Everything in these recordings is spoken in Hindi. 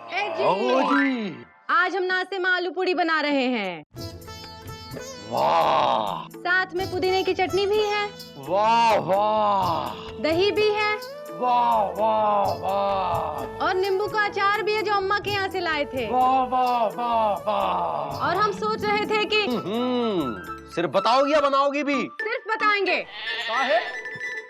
जी। आज हम नाश्ते में आलू पूड़ी बना रहे हैं। वाह, साथ में पुदीने की चटनी भी है। वाह वाह, दही भी है। वाह वाह वाह, और नींबू का अचार भी है जो अम्मा के यहाँ से लाए थे। वाह वाह वाह वाह। और हम सोच रहे थे कि सिर्फ बताओगी या बनाओगी भी? सिर्फ बताएंगे। काहे?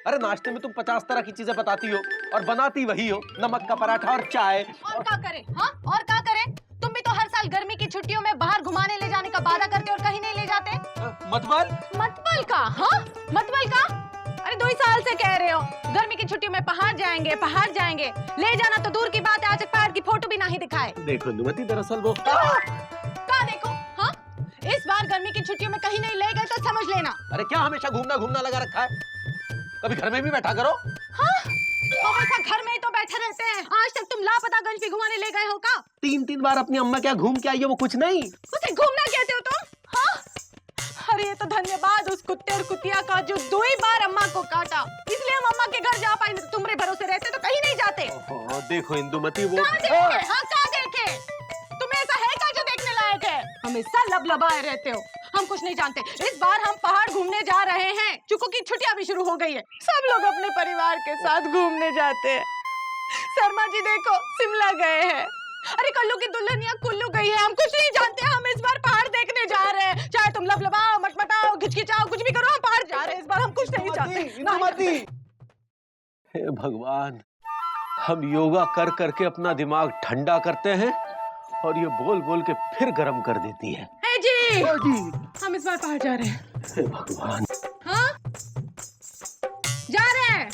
अरे नाश्ते में तुम 50 तरह की चीजें बताती हो और बनाती वही हो, नमक का पराठा और चाय। और क्या करें? हाँ, और क्या करें? तुम भी तो हर साल गर्मी की छुट्टियों में बाहर घुमाने ले जाने का वादा करते और कहीं नहीं ले जाते। मतबल का? हाँ, मतबल का? अरे 2 साल से कह रहे हो गर्मी की छुट्टियों में पहाड़ जाएंगे, पहाड़ जाएंगे। ले जाना तो दूर की बात है, आज तक पहाड़ की फोटो भी नहीं दिखाए। देखो नुमति, दरअसल वो क्या देखो? हाँ, इस बार गर्मी की छुट्टियों में कहीं नहीं ले गए तो समझ लेना। अरे क्या हमेशा घूमना घूमना लगा रखा है? कभी घर में भी बैठा करो। हाँ, हमेशा घर में ही तो बैठे रहते हैं। आज तक तुम लापतागंज भी घुमाने ले गए हो का? 3 बार अपनी अम्मा क्या घूम के आई है, वो कुछ नहीं। उसे घूमना कहते हो तुम? हाँ? अरे तो धन्यवाद उस कुत्ते और कुतिया का जो 2 बार अम्मा को काटा, इसलिए हम अम्मा के घर जा पाए। तुम्हारे भरोसे रहते तो कहीं नहीं जाते। देखो इंदुमती, वो कहाँ देखे? तुम्हें ऐसा है क्या जो देखने लायक है? हमेशा लबलबाए रहते हो, हम कुछ नहीं जानते। इस बार हम पहाड़ घूमने जा रहे हैं। चुकू की छुट्टियां भी शुरू हो गई है, सब लोग अपने परिवार के साथ घूमने जाते हैं। शर्मा जी देखो शिमला गए हैं। अरे कल्लू की दुल्हनिया कुल्लू गई है। हम कुछ नहीं जानते, हम इस बार पहाड़ देखने जा रहे हैं। चाहे तुम लबलबाओ, मटमटाओ, घिचकिचाओ, कुछ भी करो, हम पहाड़ जा रहे हैं। इस बार हम कुछ नहीं जानते। हे भगवान, हम योगा कर करके अपना दिमाग ठंडा करते हैं और ये बोल बोल के फिर गर्म कर देती है। जी, हम इस बार पहाड़ जा रहे हैं। हे भगवान। हाँ, जा रहे हैं।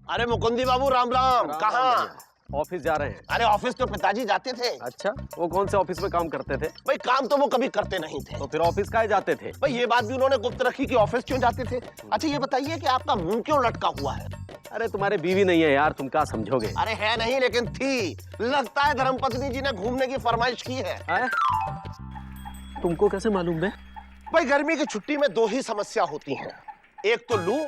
अरे मुकुंदी बाबू, राम राम। कहाँ? ऑफिस जा रहे हैं। अरे ऑफिस तो पिताजी जाते थे। अच्छा, वो कौन से ऑफिस में काम करते थे? भाई काम तो वो कभी करते नहीं थे। तो फिर ऑफिस काहे जाते थे? भाई ये बात भी उन्होंने गुप्त रखी कि ऑफिस क्यों जाते थे। अच्छा ये बताइए कि आपका मुंह क्यों लटका हुआ है? अरे तुम्हारे बीवी नहीं है यार, तुम क्या समझोगे? अरे है नहीं, लेकिन थी। लगता है धर्मपत्नी जी ने घूमने की फरमाइश की है। तुमको कैसे मालूम है? भाई गर्मी की छुट्टी में 2 ही समस्या होती हैं, एक तो लू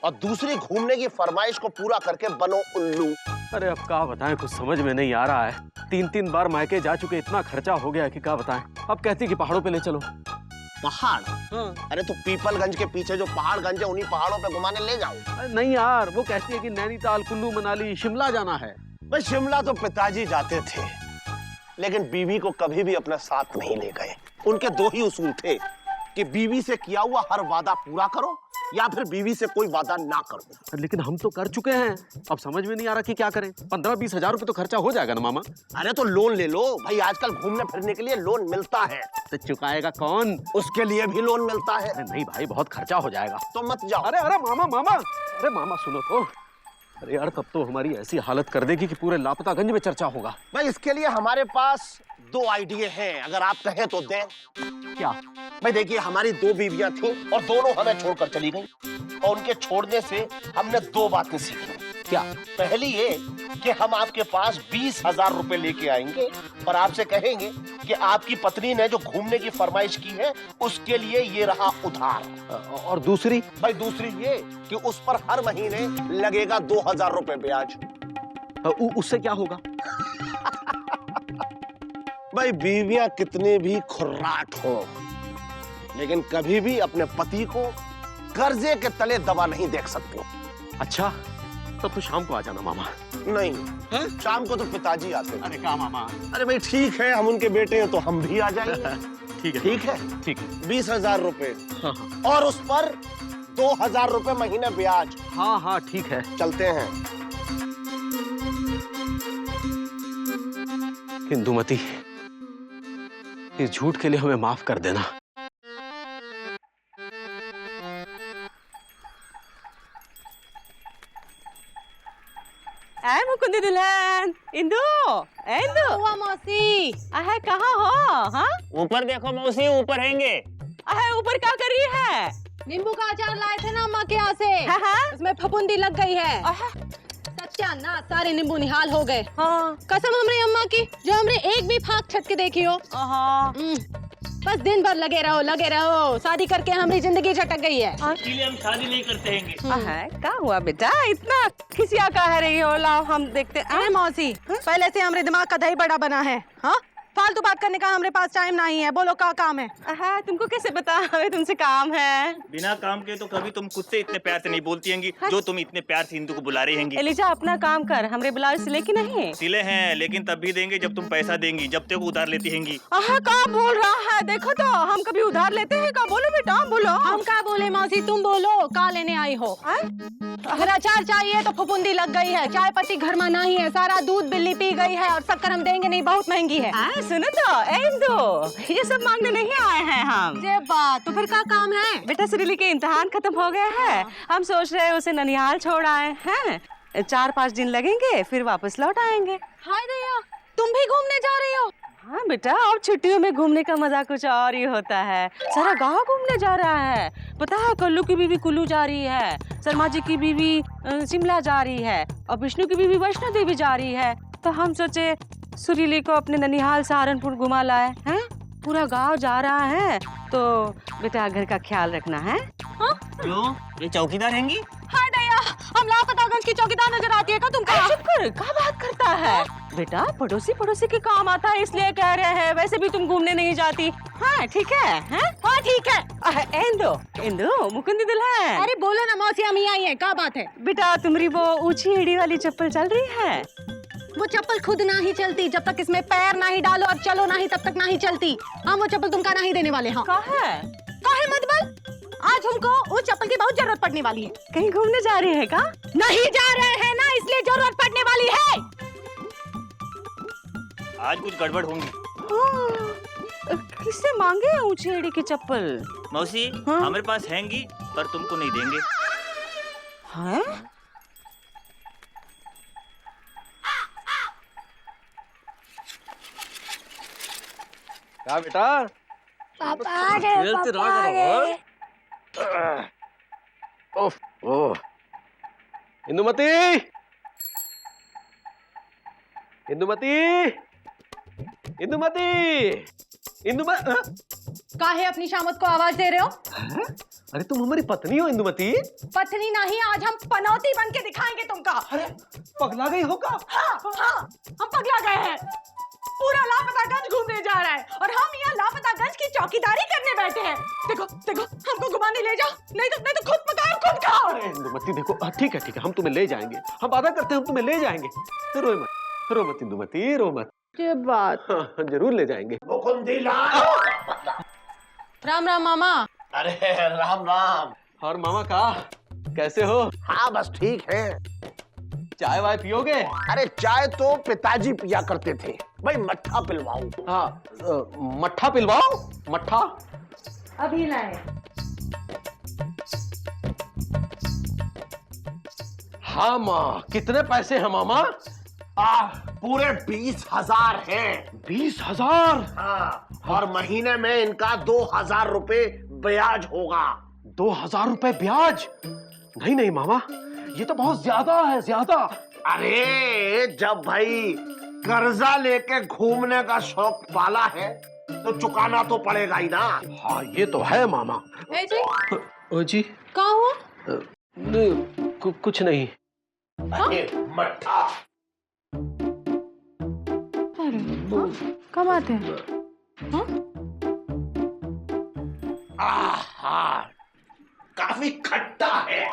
और दूसरी घूमने की फरमाइश को पूरा करके बनो उल्लू। अरे अब क्या बताएं, कुछ समझ में नहीं आ रहा है। 3 बार मायके जा चुके, इतना खर्चा हो गया है कि क्या बताएं। अब कहती कि पहाड़ों पे ले चलो। पहाड़? हाँ। अरे तो पीपलगंज के पीछे जो पहाड़गंज है, उन्हीं पहाड़ों पे घुमाने ले जाओ। नहीं यार, वो कहती है कि नैनीताल, कुल्लू मनाली, शिमला जाना है। भाई शिमला तो पिताजी जाते थे, लेकिन बीवी को कभी भी अपने साथ नहीं ले गए। उनके 2 ही उसूल थे कि बीवी से किया हुआ हर वादा पूरा करो या फिर बीवी से कोई वादा ना करो। लेकिन हम तो कर चुके हैं, अब समझ में नहीं आ रहा कि क्या करें। 15-20 हजार रुपए तो खर्चा हो जाएगा ना मामा? अरे तो लोन ले लो भाई, आजकल घूमने फिरने के लिए लोन मिलता है। तो चुकाएगा कौन? उसके लिए भी लोन मिलता है। अरे नहीं भाई, बहुत खर्चा हो जाएगा। तो मत जाओ। अरे अरे मामा, अरे मामा सुनो तो। अरे यार, तब तो हमारी ऐसी हालत कर देगी कि पूरे लापतागंज में चर्चा होगा। भाई इसके लिए हमारे पास 2 आइडिया हैं, अगर आप कहें तो दें। क्या? भाई देखिए, हमारी 2 बीवियां थी और दोनों हमें छोड़कर चली गई, और उनके छोड़ने से हमने 2 बातें सीखी। क्या? पहली ये कि हम आपके पास 20,000 रुपए लेके आएंगे और आपसे कहेंगे कि आपकी पत्नी ने जो घूमने की फरमाइश की है उसके लिए ये रहा उधार। और दूसरी? भाई दूसरी ये कि उस पर हर महीने लगेगा 2,000 रुपए ब्याज। उससे क्या होगा? भाई बीवियां कितने भी खुर्राट हो, लेकिन कभी भी अपने पति को कर्जे के तले दबा नहीं देख सकती। अच्छा, तब तो शाम को आ जाना मामा। नहीं है? शाम को तो पिताजी आते हैं। अरे क्या मामा? अरे भाई ठीक है, हम उनके बेटे हैं तो हम भी आ जाएंगे। ठीक है, ठीक है, ठीक है। 20,000 रुपए। हाँ। और उस पर 2,000 रुपए महीने ब्याज। हाँ ठीक है, चलते हैं। इंदुमती, इस झूठ के लिए हमें माफ कर देना। मुकुंदी दुल्हन, इंदु, हुआ मौसी, अहे कहाँ हो? हाँ, ऊपर देखो मौसी, ऊपर हैंगे। अहे ऊपर क्या कर रही है? नींबू का अचार लाए थे ना अम्मा के यहाँ से। हाँ? उसमें फफूंदी लग गई है। सत्यानाश, सारे नींबू निहाल हो गए। हाँ। कसम हमरे अम्मा की, जो हमरे एक भी फाक छत के देखी हो। बस दिन भर लगे रहो। शादी करके हमारी जिंदगी झटक गई है। इसलिए हम शादी नहीं करते हैं। क्या हुआ बेटा, इतना खिसिया का है रही हो? लाओ हम देखते हैं। अरे मौसी, पहले से हमारे दिमाग का दही बड़ा बना है। हाँ, फालतू बात करने का हमारे पास टाइम नहीं है। बोलो क्या काम है? तुमको कैसे पता हमें तुमसे काम है? बिना काम के तो कभी तुम खुद से इतने प्यार से नहीं बोलती हैंगी जो तुम इतने प्यार से इंदु को बुला रही हैंगी। एलिजा अपना काम कर, हमरे ब्लाउज सिले की नहीं? सिले हैं, लेकिन तब भी देंगे जब तुम पैसा देंगी, जब तक उधार लेती हैंगी। क्या बोल रहा है? देखो तो हम कभी उधार लेते हैं क्या? बोलो बेटा बोलो। हम क्या बोले मौसी, तुम बोलो क्या लेने आई हो? अगर अचार चाहिए तो फुफुंदी लग गई है, चाय पत्ती घर में नहीं है, सारा दूध बिल्ली पी गई है और शक्कर हम देंगे नहीं, बहुत महंगी है। सुनो तो इंदु, ये सब मांगने नहीं आए हैं हम। ये बात तो फिर क्या काम है? बेटा श्रीली के इम्तिहान खत्म हो गया है, हम सोच रहे हैं उसे ननिहाल छोड़ आए हैं। 4-5 दिन लगेंगे फिर वापस लौट आएंगे। हाय दया, तुम भी घूमने जा रही हो? हाँ बेटा, और छुट्टियों में घूमने का मजा कुछ और ही होता है। सारा गांव घूमने जा रहा है। पता है कल्लू की बीवी कुल्लू जा रही है, शर्मा जी की बीवी शिमला जा रही है और विष्णु की बीवी वैष्णो देवी जा रही है। तो हम सोचे सुरीली को अपने ननिहाल सहारनपुर घुमा लाए हैं। पूरा गांव जा रहा है तो बेटा घर का ख्याल रखना है। हाँ? क्यों? ये चौकीदार हैंगी? हाय दया, हम लापतागंज की चौकीदार नजर आती है क्या तुमको? चुप कर, क्या बात करता है बेटा? पड़ोसी के काम आता है इसलिए कह रहे हैं, वैसे भी तुम घूमने नहीं जाती। हाँ ठीक है, हाँ ठीक है। इंदु मुकुंदी दुल्हन। अरे बोलो ना मौसी, हम ही आई है, क्या बात है? बेटा तुम्हारी वो ऊंची एड़ी वाली चप्पल चल रही है? वो चप्पल खुद ना ही चलती, जब तक इसमें पैर नहीं डालो और चलो नहीं तब तक नहीं चलती। हम वो चप्पल तुमका नहीं देने वाले। हाँ काहे मत बोल, आज हमको उस चप्पल की बहुत जरूरत पड़ने वाली है। कहीं घूमने जा रहे हैं का? नहीं जा रहे हैं ना, इसलिए जरूरत पड़ने वाली है। आज कुछ गड़बड़ होंगी। किससे मांगे ऊंची एड़ी की चप्पल? मौसी हाँ? हमारे पास हैंगी पर तुमको नहीं देंगे। हाँ? क्या बेटा? पापा आ गए। ओह ओह, इंदुमती, इंदुमती, इंदुमती, काहे अपनी शामत को आवाज दे रहे हो? अरे तुम हमारी पत्नी हो इंदुमती? पत्नी नहीं, आज हम पनौती बन के दिखाएंगे तुमका। अरे पगला गई हो का? हाँ, हम पगला गए हैं। पूरा लापतागंज घूमने जा रहा है और हम यहाँ लापतागंज की चौकीदारी करने बैठे हैं। देखो देखो, हमको घुमाने ले जाओ, नहीं तो खुद पकाओ खुद खाओ। अरे इंदुमती देखो, ठीक है हम तुम्हें ले जाएंगे, हम वादा करते हैं हम तुम्हें ले जाएंगे। रो मत इंदुमती, रो मत। ये बात जरूर ले जाएंगे। राम राम मामा। अरे राम राम। और मामा का कैसे हो? हाँ बस ठीक है। चाय वाय पियोगे? अरे चाय तो पिताजी पिया करते थे, भाई मट्ठा पिलवाऊं? हाँ, मट्ठा पिलवाओ। मट्ठा अभी लाए। हाँ माँ, कितने पैसे हैं मामा? पूरे 20,000 हैं। 20,000? हाँ, और महीने में इनका 2,000 रुपए ब्याज होगा। 2,000 रुपए ब्याज? नहीं मामा, ये तो बहुत ज्यादा है, ज्यादा। अरे जब भाई कर्जा लेके घूमने का शौक पाला है तो चुकाना तो पड़ेगा ही ना। हाँ ये तो है मामा। ए जी, ओ जी, क्या हुआ? कुछ नहीं। अरे मट्ठा। क्या बात है? आहा, काफी खट्टा है।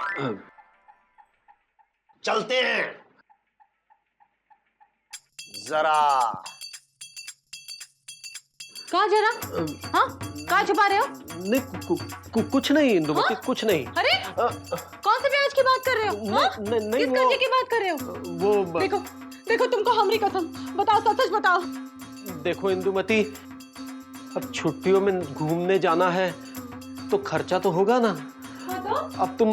चलते हैं जरा। कहा जरा? हाँ, कहा छुपा रहे हो? नहीं कुछ नहीं इंदुमती, कुछ नहीं। अरे कौन से ब्याज की बात कर रहे हो? हाँ? नहीं किस कर्जे की बात कर रहे हो? वो देखो तुमको हमारी कसम, बताओ सच बताओ। देखो इंदुमती, अब छुट्टियों में घूमने जाना है तो खर्चा तो होगा ना। अब तुम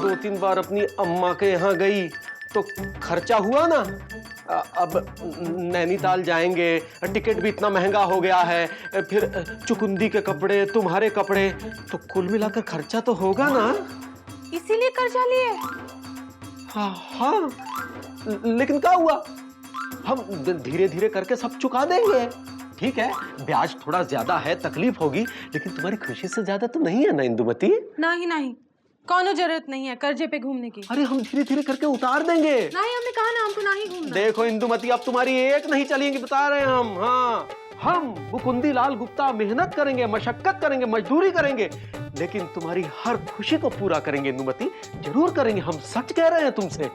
2-3 बार अपनी अम्मा के यहाँ गई तो खर्चा हुआ ना। अब नैनीताल जाएंगे, टिकट भी इतना महंगा हो गया है, फिर चुकुंदी के कपड़े, तुम्हारे कपड़े, तो कुल मिलाकर खर्चा तो होगा ना। इसीलिए कर्जा लिए? हाँ, लेकिन क्या हुआ, हम धीरे धीरे करके सब चुका देंगे। ठीक है, ब्याज थोड़ा ज्यादा है, तकलीफ होगी, लेकिन तुम्हारी खुशी से ज्यादा तो नहीं है ना इंदुमती? नहीं नहीं, कोनो जरूरत नहीं है कर्जे पे घूमने की। अरे हम धीरे धीरे करके उतार देंगे। नहीं, हमने कहा ना हमको नहीं घूमना। देखो इंदुमती, अब तुम्हारी एक नहीं चलेंगी, बता रहे हैं हम। हाँ, हम मुकुंदी लाल गुप्ता मेहनत करेंगे, मशक्कत करेंगे, मजदूरी करेंगे, लेकिन तुम्हारी हर खुशी को पूरा करेंगे इंदुमती, जरूर करेंगे, हम सच कह रहे हैं तुमसे।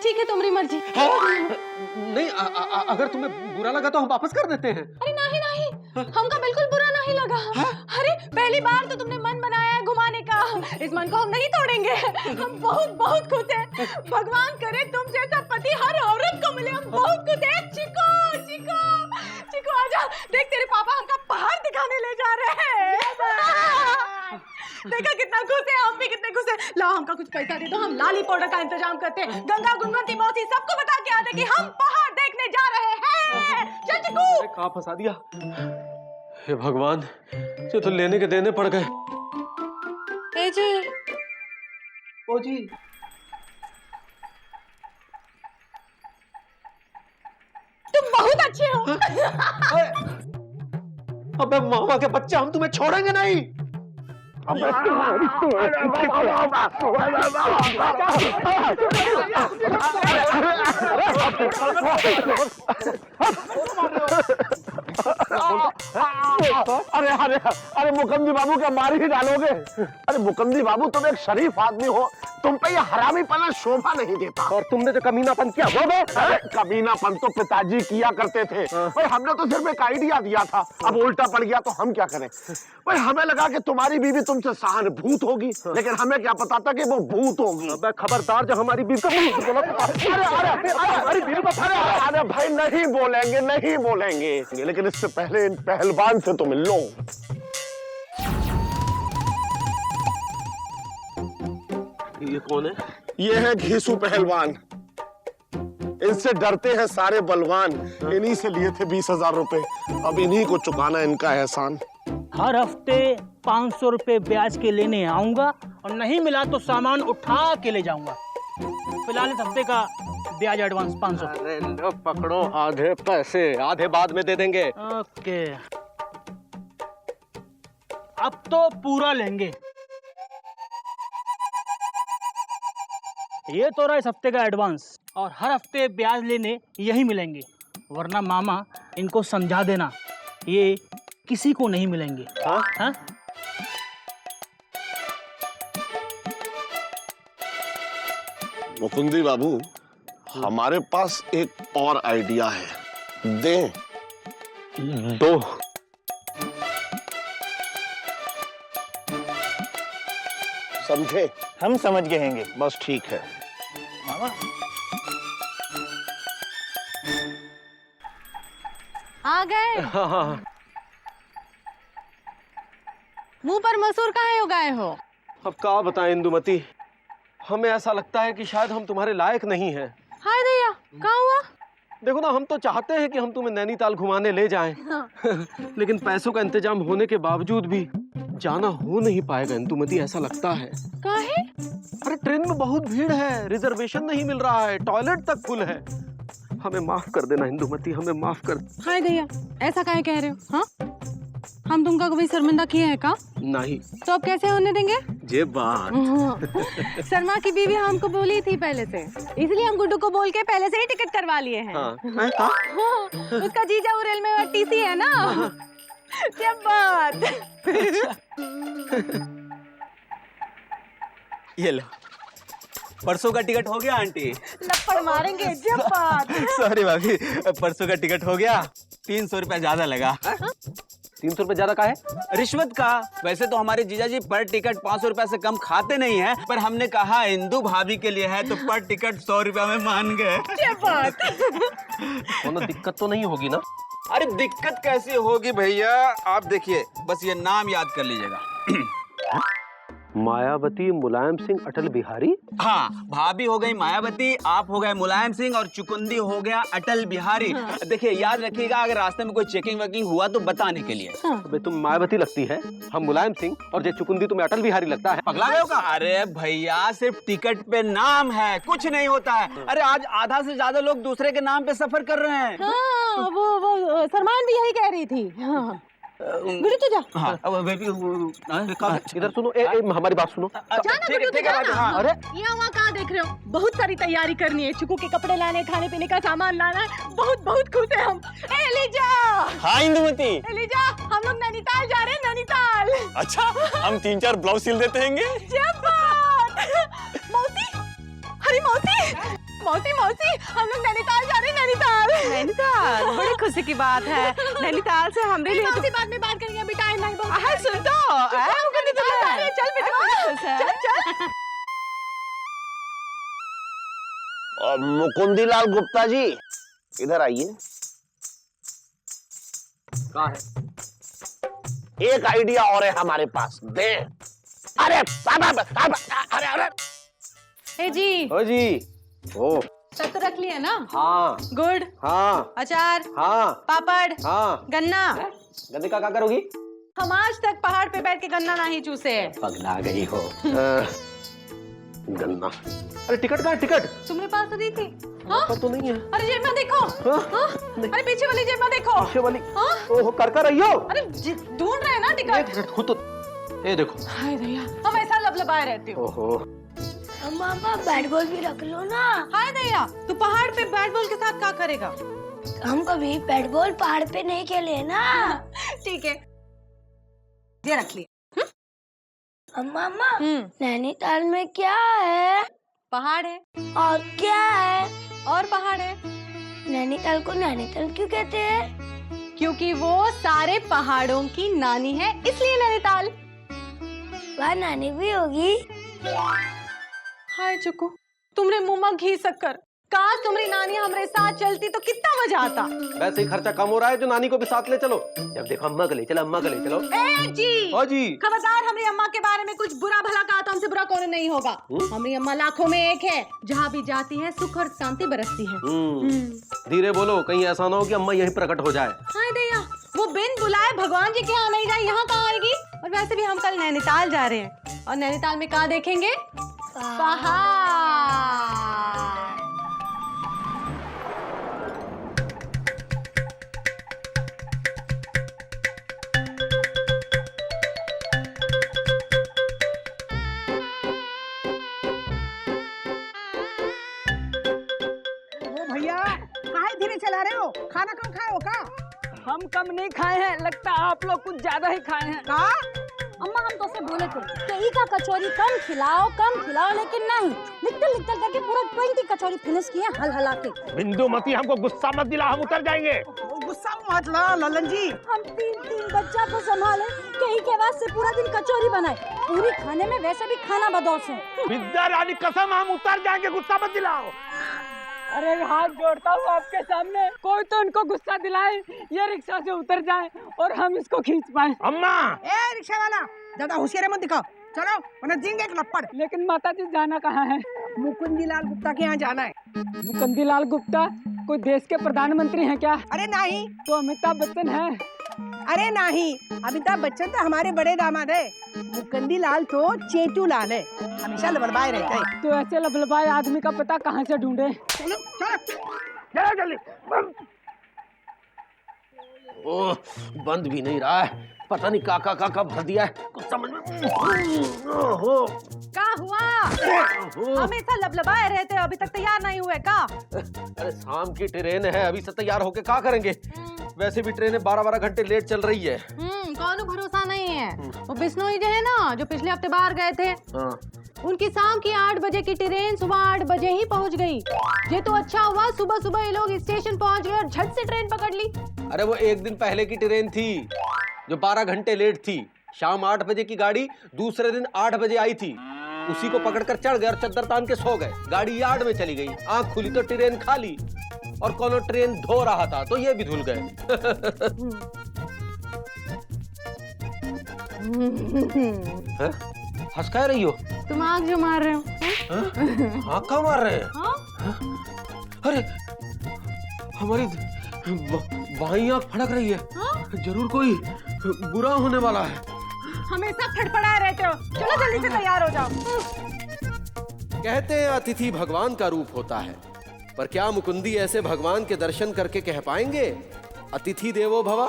ठीक है, तुम्हारी मर्जी। नहीं, अगर तुम्हें बुरा लगा तो हम वापस कर देते हैं। अरे नहीं नहीं, हमको बिल्कुल बुरा नहीं लगा। अरे पहली बार तो तुमने मन बनाया है घुमाने का, इस मन को हम नहीं तोड़ेंगे। हम बहुत बहुत खुश हैं। भगवान करे तुम जैसा पति हर औरत को मिले, हम बहुत खुश हैं। चिको चिको चिको आजा, देख तेरे पापा हमका पहाड़ दिखाने ले जा रहे हैं। देखा कितना खुश है, हम भी कितने खुश हैं। लाओ हमका कुछ पैसा दे दो, हम लाली पाउडर का इंतजाम करते हैं। गंगा गुणवंती मौसी सबको बता के आते कि हम पहाड़ देखने जा रहे हैं। चल चिकू। कहाँ फंसा दिया? हे भगवान, ये तो लेने के देने पड़ गए। ए जी, ओ जी, तुम बहुत अच्छे हो। अबे मामा के बच्चे, हम तुम्हें छोड़ेंगे नहीं। अरे अरे अरे मुकंदी बाबू क्या मार ही डालोगे? अरे मुकंदी बाबू, तुम एक शरीफ आदमी हो, तुम पे ये हरामीपना शोभा नहीं देता। और तुमने जो कमीनापन किया वो अरे कमीनापन तो पिताजी किया करते थे, भाई हमने तो सिर्फ एक आइडिया दिया था, अब उल्टा पड़ गया तो हम क्या करें? भाई हमें लगा कि तुम्हारी बीवी तुमसे सहानुभूत होगी, लेकिन हमें क्या पता था कि वो भूत होगी। अबे खबरदार, जो हमारी बीवी अरे भाई नहीं बोलेंगे, नहीं बोलेंगे, लेकिन इससे पहले इन पहलवान से तो मिल लो। ये कौन है? ये है घीसू पहलवान, इनसे डरते हैं सारे बलवान, इन्हीं से लिए थे 20,000 रुपए, अब इन्हीं को चुकाना इनका एहसान। हर हफ्ते 500 रुपए ब्याज के लेने आऊंगा और नहीं मिला तो सामान उठा के ले जाऊंगा। फिलहाल इस हफ्ते का ब्याज एडवांस 500। अरे लो पकड़ो आधे पैसे, आधे बाद में दे देंगे। ओके, अब तो पूरा लेंगे। ये तो रहा इस हफ्ते का एडवांस, और हर हफ्ते ब्याज लेने यही मिलेंगे, वरना मामा इनको समझा देना ये किसी को नहीं मिलेंगे। हाँ? हाँ? मुकुंदी बाबू, हमारे पास एक और आइडिया है, दें? दो। समझे? हम समझ गए हैं। बस ठीक है। मामा आ गए। हाँ, मुंह पर मसूर काहे उगाए हो? अब क्या बताएं इंदुमती, हमें ऐसा लगता है कि शायद हम तुम्हारे लायक नहीं हैं। हाय दैया, कहाँ हुआ? देखो ना, हम तो चाहते हैं कि हम तुम्हें नैनीताल घुमाने ले जाएं, लेकिन पैसों का इंतजाम होने के बावजूद भी जाना हो नहीं पाएगा इंदुमती, ऐसा लगता है। काहे? अरे ट्रेन में बहुत भीड़ है, रिजर्वेशन नहीं मिल रहा है, टॉयलेट तक फुल है। हमें माफ कर देना इंदुमती, हमें माफ कर। हाय दैया, ऐसा काहे कह रहे हो? हाँ, हम तुमका कभी शर्मिंदा किए हैं का? नहीं। तो अब कैसे होने देंगे? ये बात। शर्मा की बीवी हमको बोली थी पहले से, इसलिए हम गुड्डू को बोल के पहले से ही टिकट करवा लिए हैं। हाँ। हाँ, उसका जीजा उरेल में टीसी है ना। क्या बात। ये लो, परसों का टिकट हो गया आंटी? लपड़ मारेंगे। जब बात। सॉरी भाभी, परसों का टिकट हो गया, 300 रुपया ज्यादा लगा। 300 रुपए ज्यादा का है? रिश्वत का। वैसे तो हमारे जीजा जी पर टिकट 500 रुपया से कम खाते नहीं है, पर हमने कहा इंदु भाभी के लिए है तो पर टिकट 100 रुपया में मान गए। क्या बात। कोनो दिक्कत तो नहीं होगी ना? अरे दिक्कत कैसी होगी भैया, आप देखिए, बस ये नाम याद कर लीजिएगा। मायावती, मुलायम सिंह, अटल बिहारी। हाँ, भाभी हो गई मायावती, आप हो गए मुलायम सिंह और चुकुंदी हो गया अटल बिहारी। देखिए याद रखिएगा, अगर रास्ते में कोई चेकिंग वेकिंग हुआ तो बताने के लिए। अबे तुम मायावती लगती है, हम मुलायम सिंह, और जे चुकुंदी तुम्हें अटल बिहारी लगता है। पगला गए हो का? अरे भैया सिर्फ टिकट पे नाम है, कुछ नहीं होता है। अरे आज आधा से ज्यादा लोग दूसरे के नाम पे सफर कर रहे हैं। हाँ, वो सरमान भी यही कह रही थी। हाँ। गुरु तू जा। हाँ, इधर सुनो, हमारी बात सुनो। जाना गुरु तू जाना। हाँ। अरे यहाँ वहाँ कहाँ देख रहे हो? बहुत सारी तैयारी करनी है, चुकू के कपड़े लाने, खाने पीने का सामान लाना है। बहुत बहुत खुश है हम। एलिजा, हाँ इंदुमती। एलिजा, हम लोग नैनीताल जा रहे हैं, नैनीताल। अच्छा, हम 3-4 ब्लाउज सिल देते हैंगे। मौसी, अरे मौसी, मौसी मौसी, हम लोग नैनीताल जा रहे हैं, नैनीताल। नैनीताल, बड़ी खुशी की बात है। नैनीताल से हमरे लिए मौसी बाद में बात करेंगे, अभी टाइम नहीं बहुत। हाँ सुन तो, चल बेटा, चल चल। और मुकुंदीलाल गुप्ता जी इधर आइए। कहाँ है? एक आइडिया और है हमारे पास, दे। अरे अरे अरे ए जी, ओ जी। ओ सब तो रख लिया ना? हाँ गुड़, हाँ अचार, हाँ पापड़, हाँ। गन्ना। गन्ने का क्या करोगी? हम आज तक पहाड़ पे बैठ के गन्ना नहीं चूसे हैं। पगला गई हो। गन्ना। अरे टिकट कहाँ है? टिकट तुम्हारे पास तो दी थी। हाँ? पर तो नहीं है। अरे जेब में देखो। हाँ? हाँ? अरे पीछे वाली जेब में देखो। पीछे वाली। हाँ? ओहो, कर रही हो? अरे ढूंढ रहे हैं ना टिकट। खुद तो ये देखो। हाय भैया, हम ऐसा लबलबाए रहते हो। ओहो, मामा बैट बॉल भी रख लो ना। हाय दैया, तू पहाड़ पे बैट बॉल के साथ क्या करेगा? हम कभी बैट बॉल पहाड़ पे नहीं खेले ना। ठीक है, ये रख लिया। मामा नैनीताल में क्या है? पहाड़ है और क्या है? और पहाड़ है। नैनीताल को नैनीताल क्यों कहते हैं? क्योंकि वो सारे पहाड़ों की नानी है, इसलिए नैनीताल। वहाँ नानी भी होगी। हाय चुकू, तुमरे मुंह में घी शक्कर। काश तुम्हारी नानी हमारे साथ चलती तो कितना मजा आता। वैसे ही खर्चा कम हो रहा है, जो नानी को भी साथ ले चलो। जब देखो अम्मा को ले चलो, अम्मा को ले चलो। ए जी, ओ जी। खबरदार, हमारी अम्मा के बारे में कुछ बुरा भला कहा तो हमसे बुरा कौन नहीं होगा। हमारी अम्मा लाखों में एक है, जहाँ भी जाती है सुख और शांति बरसती है। धीरे बोलो, कहीं ऐसा ना हो कि अम्मा यहीं प्रकट हो जाए। हाय दैया, वो बिन बुलाए भगवान जी के यहाँ नहीं जाए, यहाँ कहाँ आएगी? और वैसे भी हम कल नैनीताल जा रहे हैं, और नैनीताल में कहाँ देखेंगे? पहाड़। भैया काहे धीरे चला रहे हो? खाना कम खाए हो का? हम कम नहीं खाए हैं, लगता है आप लोग कुछ ज्यादा ही खाए हैं। का? अम्मा हम तो से बोले थे कि का कचौरी कम खिलाओ, लेकिन नहीं, लिखते करके पूरा 20 कचौरी फिनिश किए हल हला के। बिंदुमती हमको गुस्सा मत दिला, हम उतर जाएंगे। गुस्सा मत ला ललन जी। हम तीन बच्चा को संभाले, कहीं के बाद से पूरा दिन कचौरी बनाए, पूरी खाने में वैसे भी खाना बदौश है। विद्या रानी कसम, हम उतर जाएंगे, गुस्सा मत दिलाओ। अरे हाथ जोड़ता हूँ आपके सामने, कोई तो इनको गुस्सा दिलाए, ये रिक्शा से उतर जाए और हम इसको खींच पाए। अम्मा, ए रिक्शा वाला, ज्यादा होशियारी मत दिखाओ, चलो वरना जिंगे एक लपड़। लेकिन माता जी जाना कहाँ है? मुकुंदीलाल गुप्ता के यहाँ जाना है। मुकुंदीलाल गुप्ता कोई देश के प्रधानमंत्री हैं क्या? अरे नहीं, तो अमिताभ बच्चन है। अरे नहीं, अमिताभ बच्चन तो हमारे बड़े दामाद है। मुकुंदीलाल तो चेटू लाल है, हमेशा लबड़बाए रहते हैं। तो ऐसे लबलबाए आदमी का पता कहाँ से ढूंढे? चलो चलो चलो जल्दी। ओह, बंद भी नहीं रहा है, पता नहीं का भर दिया है, कुछ समझ में। ओहो, क्या हुआ? हमेशा लबलबाए रहते हो, अभी तक तैयार नहीं हुए का? अरे शाम की ट्रेन है, अभी से तैयार होके क्या करेंगे? वैसे भी ट्रेनें 12-12 घंटे लेट चल रही है। कौन भरोसा नहीं है। वो बिश्नोई जो है ना, जो पिछले हफ्ते बाहर गए थे, हाँ। उनकी शाम की 8 बजे की ट्रेन सुबह 8 बजे ही पहुंच गई। ये तो अच्छा हुआ सुबह सुबह ये लोग स्टेशन पहुंच गए और झट से ट्रेन पकड़ ली। अरे वो एक दिन पहले की ट्रेन थी जो 12 घंटे लेट थी। शाम 8 बजे की गाड़ी दूसरे दिन 8 बजे आई थी, उसी को पकड़कर चढ़ गए और चद्दर तान के सो गए। गाड़ी यार्ड में चली गई, आंख खुली तो ट्रेन खाली, और कोनो ट्रेन धो रहा था तो ये भी धुल गए। हंस कह रही हो? तुम आग जो मार रहे हो। आँख कहाँ मार रहे हैं? हाँ? अरे हमारी बाईं आँख फड़क रही है। जरूर कोई बुरा होने वाला है। हमेशा फड़फड़ाए रहते हो। चलो जल्दी से तैयार हो जाओ। कहते हैं अतिथि भगवान का रूप होता है, पर क्या मुकुंदी ऐसे भगवान के दर्शन करके कह पाएंगे अतिथि देवो भव?